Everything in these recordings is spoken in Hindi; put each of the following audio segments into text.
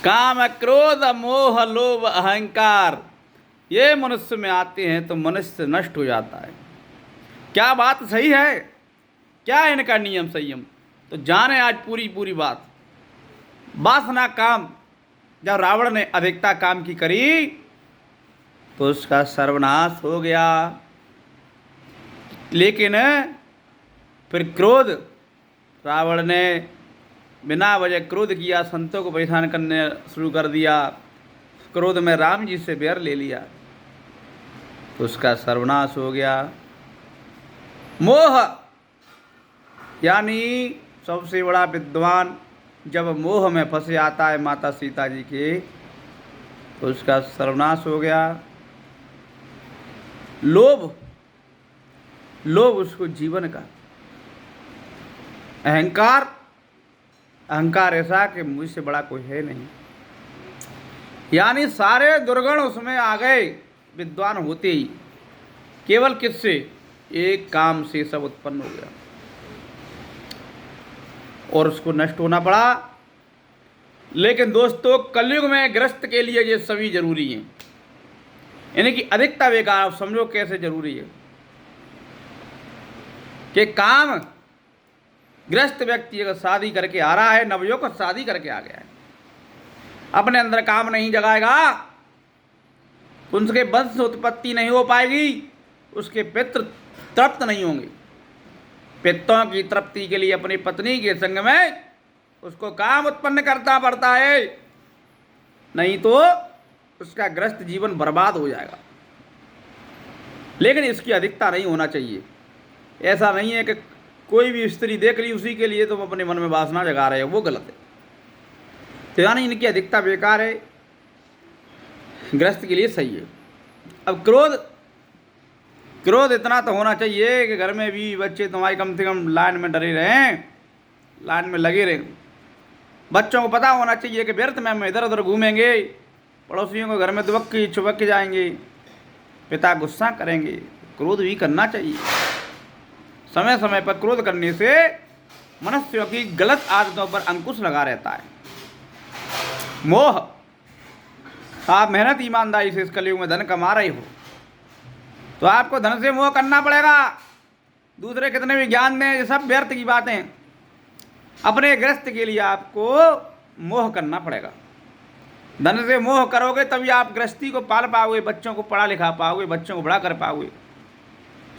काम क्रोध मोह लोभ अहंकार ये मनुष्य में आते हैं तो मनुष्य नष्ट हो जाता है। क्या बात सही है? क्या है इनका नियम संयम? तो जाने आज पूरी पूरी बात। वासना काम, जब रावण ने अधिकता काम की करी तो उसका सर्वनाश हो गया। लेकिन फिर क्रोध, रावण ने बिना वजह क्रोध किया, संतों को परेशान करने शुरू कर दिया। क्रोध में राम जी से बैर ले लिया तो उसका सर्वनाश हो गया। मोह यानी सबसे बड़ा विद्वान जब मोह में फंसे आता है माता सीता जी के तो उसका सर्वनाश हो गया। लोभ, लोभ उसको जीवन का। अहंकार, अहंकार ऐसा कि मुझसे बड़ा कोई है नहीं, यानी सारे दुर्गुण उसमें आ गए विद्वान होते ही। केवल किससे? एक काम से सब उत्पन्न हो गया और उसको नष्ट होना पड़ा। लेकिन दोस्तों कलयुग में गृहस्थ के लिए ये सभी जरूरी हैं। इनकी अधिकता बेकार। आप समझो कैसे जरूरी है कि काम, गृहस्थ व्यक्ति अगर शादी करके आ रहा है, नवयुवक शादी करके आ गया है, अपने अंदर काम नहीं जगाएगा, उनके वंश उत्पत्ति नहीं हो पाएगी, उसके पितृ तृप्त नहीं होंगे। पितरों की तृप्ति के लिए अपनी पत्नी के संग में उसको काम उत्पन्न करना पड़ता है, नहीं तो उसका गृहस्थ जीवन बर्बाद हो जाएगा। लेकिन इसकी अधिकता नहीं होना चाहिए। ऐसा नहीं है कि कोई भी स्त्री देख ली उसी के लिए तुम अपने मन में वासना जगा रहे हो, वो गलत है। तो यानी इनकी अधिकता बेकार है, गृहस्थ के लिए सही है। अब क्रोध, क्रोध इतना तो होना चाहिए कि घर में भी बच्चे तुम्हारी कम से कम लाइन में डरे रहें, लाइन में लगे रहें। बच्चों को पता होना चाहिए कि व्यर्थ में हम इधर उधर घूमेंगे, पड़ोसियों को घर में दुबक के छुपक के जाएंगे, पिता गुस्सा करेंगे। क्रोध भी करना चाहिए। समय समय पर क्रोध करने से मनुष्यों की गलत आदतों पर अंकुश लगा रहता है। मोह, आप मेहनत ईमानदारी से इस कलयुग में धन कमा रहे हो तो आपको धन से मोह करना पड़ेगा। दूसरे कितने भी ज्ञान दें, ये सब व्यर्थ की बातें। अपने गृहस्थ के लिए आपको मोह करना पड़ेगा। धन से मोह करोगे तभी आप गृहस्थी को पाल पाओगे, बच्चों को पढ़ा लिखा पाओगे, बच्चों को बड़ा कर पाओगे।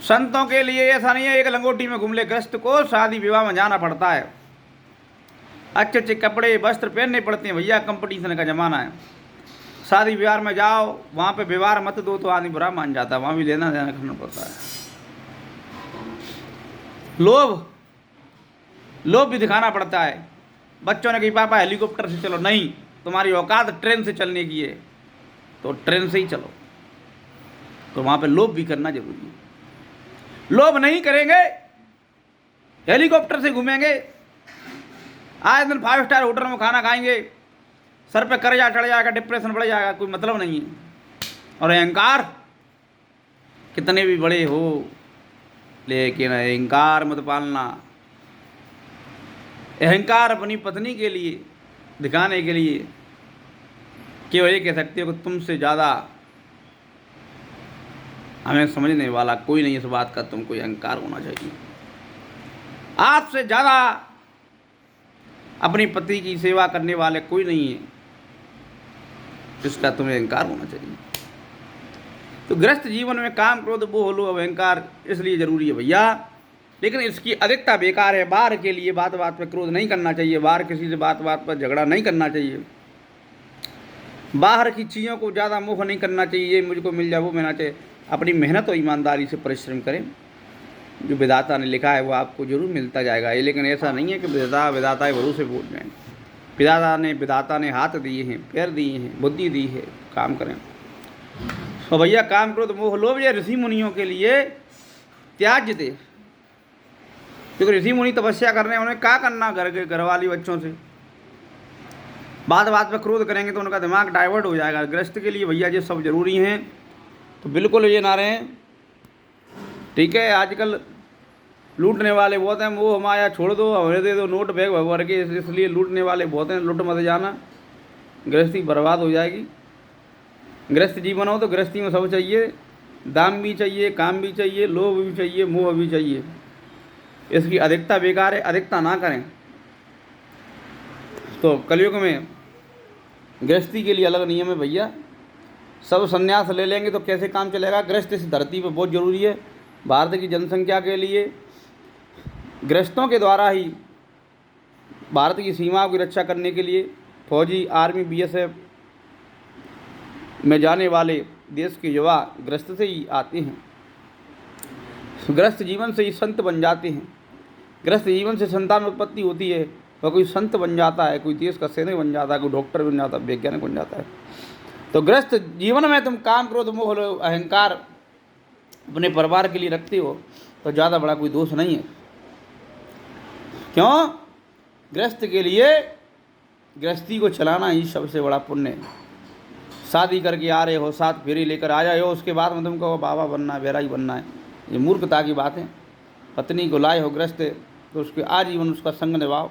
संतों के लिए ऐसा नहीं है एक लंगोटी में घूम ले, गृहस्थ को शादी विवाह में जाना पड़ता है, अच्छे अच्छे कपड़े वस्त्र पहनने पड़ते हैं। भैया कंपटीशन का ज़माना है। शादी विवाह में जाओ, वहाँ पे व्यवहार मत दो तो आदमी बुरा मान जाता है, वहाँ भी लेना देना करना पड़ता है। लोभ, लोभ भी दिखाना पड़ता है। बच्चों ने कही पापा हेलीकॉप्टर से चलो, नहीं, तुम्हारी औकात ट्रेन से चलने की है तो ट्रेन से ही चलो। तो वहाँ पे लोभ भी करना जरूरी है। लोभ नहीं करेंगे, हेलीकॉप्टर से घूमेंगे, आए दिन 5 स्टार होटल में खाना खाएंगे, सर पे कर्जा चढ़ जाएगा, डिप्रेशन बढ़ जाएगा, कोई मतलब नहीं है। और अहंकार कितने भी बड़े हो, लेकिन अहंकार मत पालना। अहंकार अपनी पत्नी के लिए दिखाने के लिए केवल ये कह सकते हो कि तुमसे ज़्यादा हमें समझने वाला कोई नहीं, इस बात का तुमको अहंकार होना चाहिए। आपसे ज़्यादा अपनी पति की सेवा करने वाले कोई नहीं है, इसका तुम्हें अहंकार होना चाहिए। तो गृहस्थ जीवन में काम क्रोध मोह लोभ अहंकार इसलिए जरूरी है भैया, लेकिन इसकी अधिकता बेकार है। बाहर के लिए बात बात पर क्रोध नहीं करना चाहिए, बाहर किसी से बात बात पर झगड़ा नहीं करना चाहिए, बाहर की चीज़ों को ज़्यादा मोह नहीं करना चाहिए, मुझको मिल जाए वो मिलना चाहिए। अपनी मेहनत और ईमानदारी से परिश्रम करें, जो विधाता ने लिखा है वो आपको जरूर मिलता जाएगा। ये लेकिन ऐसा नहीं है कि विधाता के भरोसे बोल जाएँ। विधाता ने हाथ दिए हैं, पैर दिए हैं, बुद्धि दी है, काम करें। तो भैया काम क्रोध मोह लोभ ये ऋषि मुनियों के लिए त्याज्य थे, क्योंकि ऋषि मुनि तपस्या कर रहे हैं, उन्हें क्या करना घर के घरवाली बच्चों से। बात बात पर क्रोध करेंगे तो उनका दिमाग डाइवर्ट हो जाएगा। गृहस्थ के लिए भैया ये सब जरूरी हैं, तो बिल्कुल ये ना रहें। ठीक है, आजकल लूटने वाले बहुत हैं, मोह माया छोड़ दो, हमें दे दो नोट बैग भर के, इसलिए लूटने वाले बहुत हैं, लूट मत जाना। गृहस्थी बर्बाद हो जाएगी। गृहस्थ जीवन हो तो गृहस्थी में सब चाहिए, दाम भी चाहिए, काम भी चाहिए, लोभ भी चाहिए, मोह भी चाहिए। इसकी अधिकता बेकार है, अधिकता ना करें। तो कलयुग में गृहस्थी के लिए अलग नियम है भैया। सब संन्यास ले लेंगे तो कैसे काम चलेगा। गृहस्थ इस धरती पर बहुत ज़रूरी है। भारत की जनसंख्या के लिए गृहस्थों के द्वारा ही भारत की सीमाओं की रक्षा करने के लिए फौजी, आर्मी, बीएसएफ में जाने वाले देश के युवा गृहस्थ से ही आते हैं। गृहस्थ जीवन से ही संत बन जाते हैं। गृहस्थ जीवन से संतान उत्पत्ति होती है। वह कोई संत बन जाता है, कोई देश का सैनिक बन जाता है, कोई डॉक्टर बन जाता है, वैज्ञानिक बन जाता है। तो गृहस्थ जीवन में तुम काम, क्रोध, मोह, अहंकार अपने परिवार के लिए रखते हो तो ज़्यादा बड़ा कोई दोष नहीं है। क्यों? गृहस्थ के लिए गृहस्थी को चलाना ही सबसे बड़ा पुण्य है। शादी करके आ रहे हो, 7 फेरी लेकर आ जाए हो, उसके बाद में तुमको बाबा बनना है, बैरागी बनना है, ये मूर्खता की बात है। पत्नी को लाए हो गृहस्थ तो उसके आजीवन उसका संग निभाओ।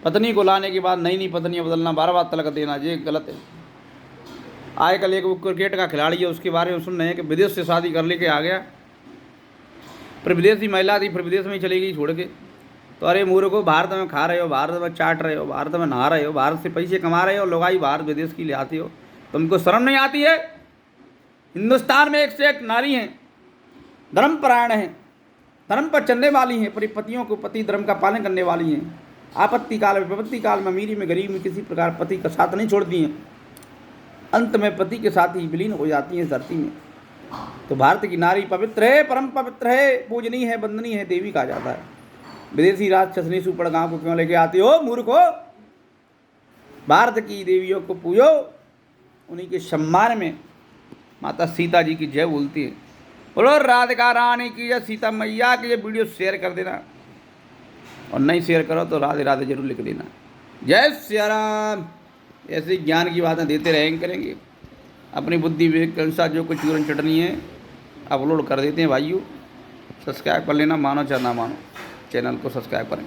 पत्नी को लाने के बाद नई पत्नियाँ बदलना, बार तलाक देना, ये गलत है। आजकल एक वो क्रिकेट का खिलाड़ी है, उसके बारे में सुन रहे हैं कि विदेश से शादी कर लेके आ गया, फिर विदेशी महिला थी, फिर विदेश में ही चली गई छोड़ के। तो अरे मूर्ख को, भारत में खा रहे हो, भारत में चाट रहे हो, भारत में नहा रहे हो, भारत से पैसे कमा रहे हो, लोगाई बाहर विदेश की ले आती हो, तुमको शर्म नहीं आती है? हिंदुस्तान में एक से एक नारी हैं, धर्मपरायण हैं, धर्म पर चलने वाली हैं, अपने पतियों को पति धर्म का पालन करने वाली हैं। आपत्ति काल में, विपत्ति काल में, अमीरी में, गरीब में किसी प्रकार पति का साथ नहीं छोड़ती हैं। अंत में पति के साथ ही विलीन हो जाती हैं धरती में। तो भारत की नारी पवित्र है, परम पवित्र है, पूजनीय है, वंदनीय है, देवी कहा जाता है। विदेशी राजछसनी सुपड़ गांव को क्यों लेके आती हो मूर्खो? भारत की देवियों को पूजो, उन्हीं के सम्मान में माता सीता जी की जय बोलती है। बोलो राधिका रानी की जय, सीता मैया की। ये वीडियो शेयर कर देना, और नहीं शेयर करो तो राधे राधे जरूर लिख देना। जय सिया राम। ऐसे ज्ञान की बातें देते रहेंगे, करेंगे। अपनी बुद्धि विवेक के अनुसार जो कुछ चूरन चटनी है अपलोड कर देते हैं भाइयों। सब्सक्राइब कर लेना, मानो चाहे ना मानो, चैनल को सब्सक्राइब करें।